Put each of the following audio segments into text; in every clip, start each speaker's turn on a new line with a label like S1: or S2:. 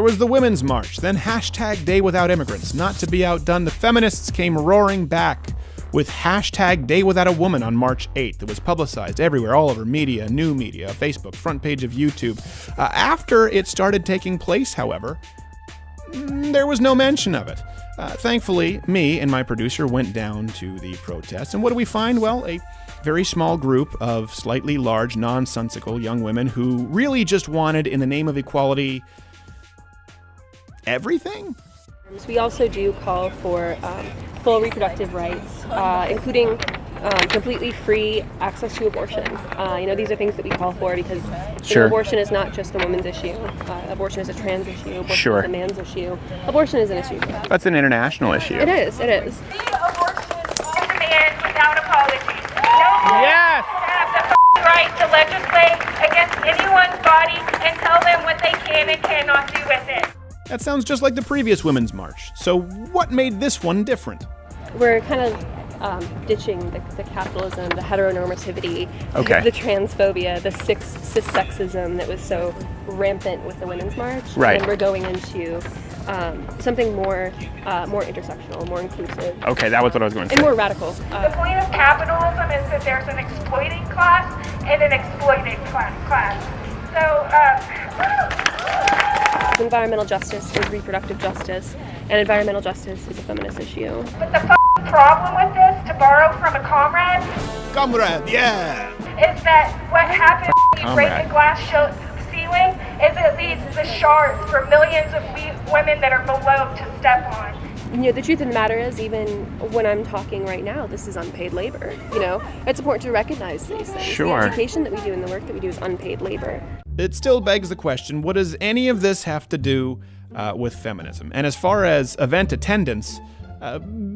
S1: was the Women's March, then hashtag Day Without Immigrants. Not to be outdone, the feminists came roaring back with hashtag Day Without a Woman on March 8th. It was publicized everywhere, all over media, new media, Facebook, front page of YouTube. After it started taking place, however, there was no mention of it. Thankfully, me and my producer went down to the protest, and what do we find? Well, a very small group of slightly large, nonsensical young women who really just wanted, in the name of equality, everything?
S2: We also do call for full reproductive rights, including completely free access to abortion. These are things that we call for because abortion is not just a woman's issue. Abortion is a trans issue. Abortion is a man's issue. Abortion is an issue.
S1: That's an international issue.
S2: It is. It is.
S3: Abortion on demand without apology. No woman have the right to legislate against anyone's body and tell them what they can and cannot do with it.
S1: That sounds just like the previous Women's March. So what made this one different?
S2: We're kind of ditching the capitalism, the heteronormativity, the transphobia, the cis-sexism that was so rampant with the Women's March.
S1: Right.
S2: And we're going into something more intersectional, more inclusive.
S1: Okay, that was what I was going to say.
S2: And more radical.
S3: The point of capitalism is that there's an exploiting class and an exploited class. So,
S2: environmental justice is reproductive justice, and environmental justice is a feminist issue.
S3: but the problem with this, to borrow from a comrade,
S1: yeah!
S3: is that what happens when you break a glass ceiling is it leaves the shards for millions of women that are below to step on.
S2: The truth of the matter is, even when I'm talking right now, this is unpaid labor. It's important to recognize these things.
S1: Sure.
S2: The education that we do and the work that we do is unpaid labor.
S1: It still begs the question, what does any of this have to do with feminism? And as far as event attendance,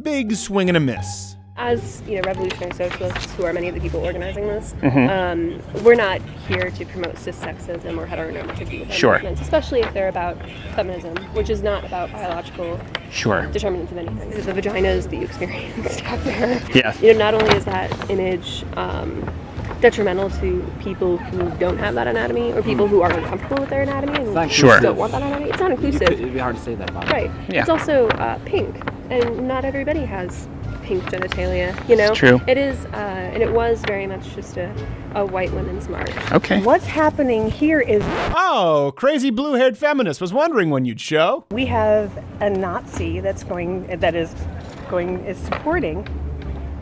S1: big swing and a miss.
S2: As revolutionary socialists, who are many of the people organizing this, we're not here to promote cis-sexism or heteronormativity with our movements, especially if they're about feminism, which is not about biological determinants of anything. The vaginas that you experienced out there.
S1: Yes.
S2: Not only is that image detrimental to people who don't have that anatomy or people who are uncomfortable with their anatomy and don't want that anatomy. It's not inclusive.
S4: It'd be hard to say that about it.
S2: Right.
S1: Yeah.
S2: It's also pink, and not everybody has pink genitalia.
S1: It's true.
S2: It is, and it was very much just a white women's march.
S1: Okay.
S5: What's happening here is
S1: crazy blue-haired feminist was wondering when you'd show.
S5: we have a Nazi is supporting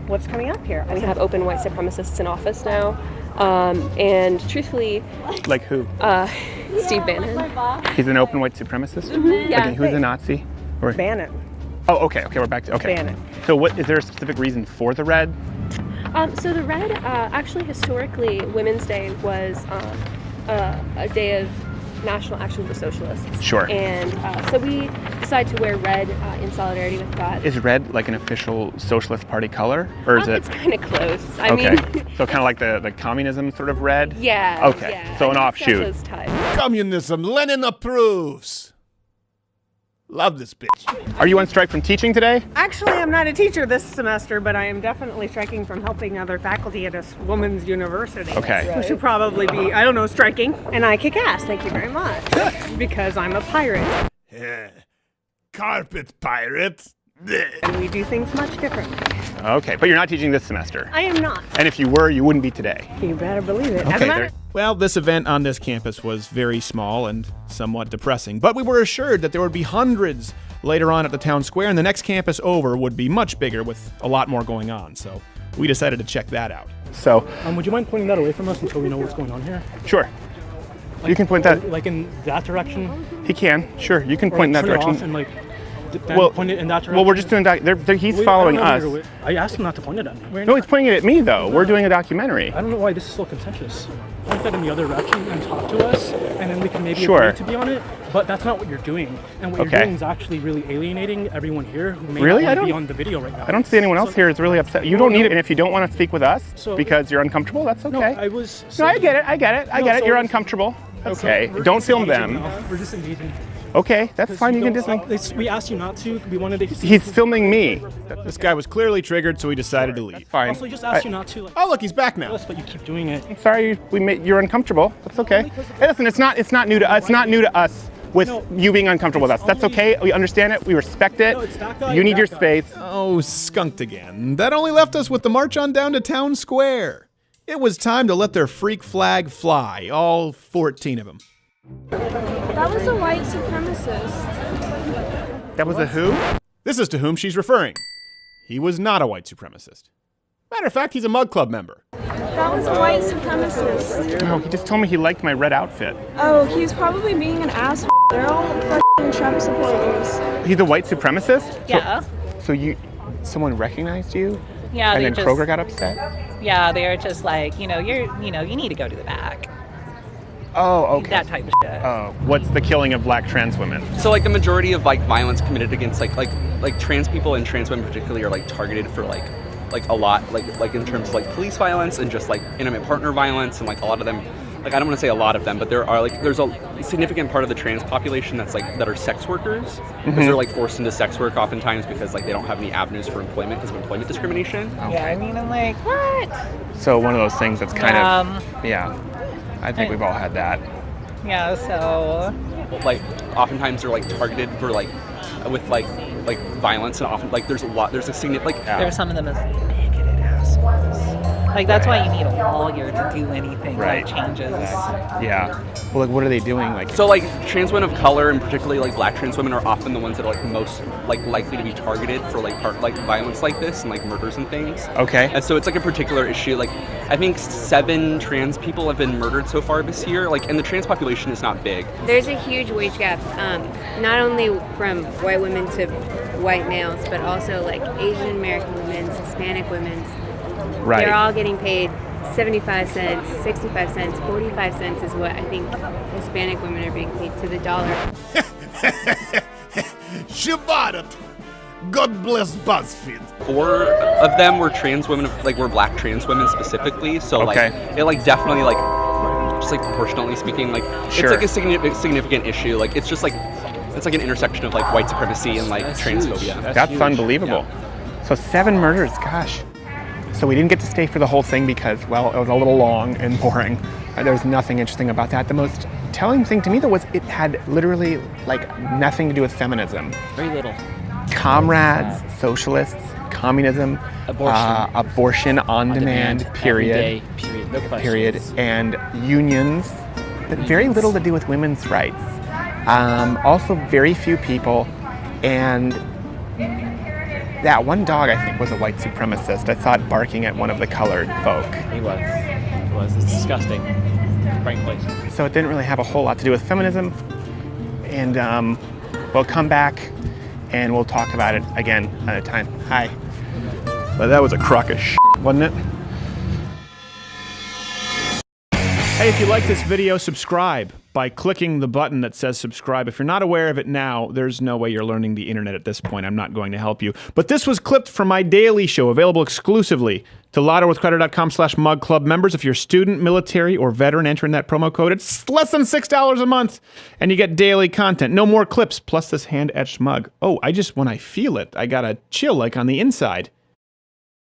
S5: what's coming up here.
S2: We have open white supremacists in office now, and truthfully,
S1: Like who?
S2: Steve Bannon.
S1: He's an open white supremacist?
S2: Yeah.
S1: Okay, who's a Nazi? Or...
S5: Bannon.
S1: Oh, okay, we're back to... Okay.
S5: Bannon.
S1: So is there a specific reason for the red?
S2: So the red, actually historically, Women's Day was a day of national action for socialists.
S1: Sure.
S2: And so we decided to wear red in solidarity with that.
S1: Is red like an official Socialist Party color? Or is it...
S2: It's kind of close. I
S1: Okay.
S2: mean...
S1: So kind of like the communism sort of red?
S2: Yeah.
S1: Okay.
S2: Yeah.
S1: So an
S2: I
S1: offshoot.
S2: think it's got those ties.
S1: Communism, Lenin approves. Love this bitch. Are you on strike from teaching today?
S5: Actually, I'm not a teacher this semester, but I am definitely striking from helping other faculty at a women's university.
S1: Okay.
S5: Who should probably be, striking. And I kick ass, thank you very much. Because I'm a pirate.
S1: Carpet pirate.
S5: And we do things much differently.
S1: Okay, but you're not teaching this semester.
S5: I am not.
S1: And if you were, you wouldn't be today.
S5: You better believe it. As a
S1: Okay.
S5: matter-
S1: Well, this event on this campus was very small and somewhat depressing, but we were assured that there would be hundreds later on at the town square, and the next campus over would be much bigger with a lot more going on. So we decided to check that out. So,
S4: Would you mind pointing that away from us until we know what's going on here?
S1: sure. You can point that.
S4: Like in that direction?
S1: He can. Sure. You can point in that
S4: turn it
S1: direction.
S4: off and
S1: Well,
S4: point it in that direction?
S1: Well, we're just doing that. He's
S4: Wait,
S1: following
S4: I don't know
S1: us.
S4: I asked him not to point it at me.
S1: No, he's pointing it at me, though. We're doing a documentary.
S4: I don't know why this is so contentious. Point that in the other direction and talk to us, and then we can maybe
S1: Sure.
S4: agree to be on it. But that's not what you're doing. And what
S1: Okay.
S4: you're doing is actually really alienating everyone here who may
S1: Really?
S4: not
S1: I
S4: want to be
S1: don't-
S4: on the video right now.
S1: I don't see anyone else here is really upset. You don't need it, and if you don't want to speak with us
S4: So-
S1: because you're uncomfortable, that's
S4: No,
S1: okay.
S4: I was.
S1: No, I get it. I get it.
S4: No, so
S1: You're
S4: it's-
S1: uncomfortable.
S4: That's
S1: Okay.
S4: not- we're
S1: Don't film
S4: disengaging
S1: them.
S4: now. We're disengaging.
S1: Okay, that's fine. You can just.
S4: We asked you not to. We wanted to.
S1: He's filming me. This guy was clearly triggered, so he decided to leave. Fine.
S4: Also, we just asked you not to. Like,
S1: Oh, look, he's back now.
S4: but you keep doing it.
S1: Sorry, you're uncomfortable. That's okay. Hey, listen, it's not new to us. It's not new to us
S6: with you being uncomfortable with us. That's okay. We understand it. We respect it.
S4: No, it's that guy
S6: You
S4: and
S6: need
S4: that
S6: your
S4: guy.
S6: space.
S1: Oh, skunked again. That only left us with the march on down to Town Square. It was time to let their freak flag fly, all 14 of them.
S7: That was a white supremacist.
S6: That was a who?
S1: This is to whom she's referring. He was not a white supremacist. Matter of fact, he's a Mug Club member.
S7: That was a white supremacist.
S6: Oh, he just told me he liked my red outfit.
S7: Oh, he's probably being an asshole. They're all fucking Trump supporters.
S6: He's a white supremacist?
S8: Yeah.
S6: So someone recognized you?
S8: Yeah,
S6: And
S8: they
S6: then
S8: just,
S6: Kroger got upset?
S8: yeah, they're just like, you need to go to the back.
S6: Oh, okay.
S8: That type of shit.
S6: Oh, what's the killing of black trans women?
S9: So like the majority of like violence committed against like trans people and trans women particularly are like targeted for like a lot like in terms of like police violence and just like intimate partner violence, and like a lot of them, like I don't want to say a lot of them, but there's a significant part of the trans population that's like that are sex workers because they're like forced into sex work oftentimes because like they don't have any avenues for employment because of employment discrimination.
S8: Yeah, I mean, I'm like, what?
S6: So one of those things that's kind of, yeah, I think we've all had that.
S8: Yeah, so
S9: Like oftentimes they're like targeted for like with like violence, and often like there's a significant like
S8: there's some of them as bigoted assholes. Like that's why you need a lawyer to do anything
S6: Right.
S8: that changes.
S6: Yeah. Well, like, what are they doing? Like,
S9: So like trans women of color, and particularly like black trans women, are often the ones that are like most like likely to be targeted for like violence like this and like murders and things.
S6: okay.
S9: And so it's like a particular issue. Like I think 7 trans people have been murdered so far this year. Like, and the trans population is not big.
S10: There's a huge wage gap, not only from white women to white males, but also like Asian American women's, Hispanic women's.
S6: Right.
S10: They're all getting paid 75 cents, 65 cents, 45 cents is what I think Hispanic women are being paid to the dollar.
S1: Shabbat. God bless BuzzFeed.
S9: 4 of them were trans women, were black trans women specifically. So like it like definitely like just like proportionally speaking, like
S6: Sure.
S9: it's like a significant issue. Like it's just like it's like an intersection of like white supremacy and like transphobia.
S6: That's unbelievable. So 7 murders, gosh. So we didn't get to stay for the whole thing because, well, it was a little long and boring. There was nothing interesting about that. The most telling thing to me, though, was it had literally, like, nothing to do with feminism.
S11: Very little.
S6: Comrades, socialists, communism, abortion on demand, period.
S11: Every day, period. No questions.
S6: Period. And unions, but very little to do with women's rights. Also, very few people, and that one dog, I think, was a white supremacist. I saw it barking at one of the colored folk.
S11: He was. It was. It's disgusting. Frankly.
S6: So it didn't really have a whole lot to do with feminism. And we'll come back and we'll talk about it again at a time. Hi.
S1: Well, that was a crock of shit, wasn't it? Hey, if you like this video, subscribe by clicking the button that says subscribe. If you're not aware of it now, there's no way you're learning the internet at this point. I'm not going to help you. But this was clipped from my daily show, available exclusively to louderwithcrowder.com/mugclub members. If you're student, military, or veteran, enter in that promo code. It's less than $6 a month, and you get daily content. No more clips, plus this hand-etched mug. Oh, when I feel it, I got a chill like on the inside.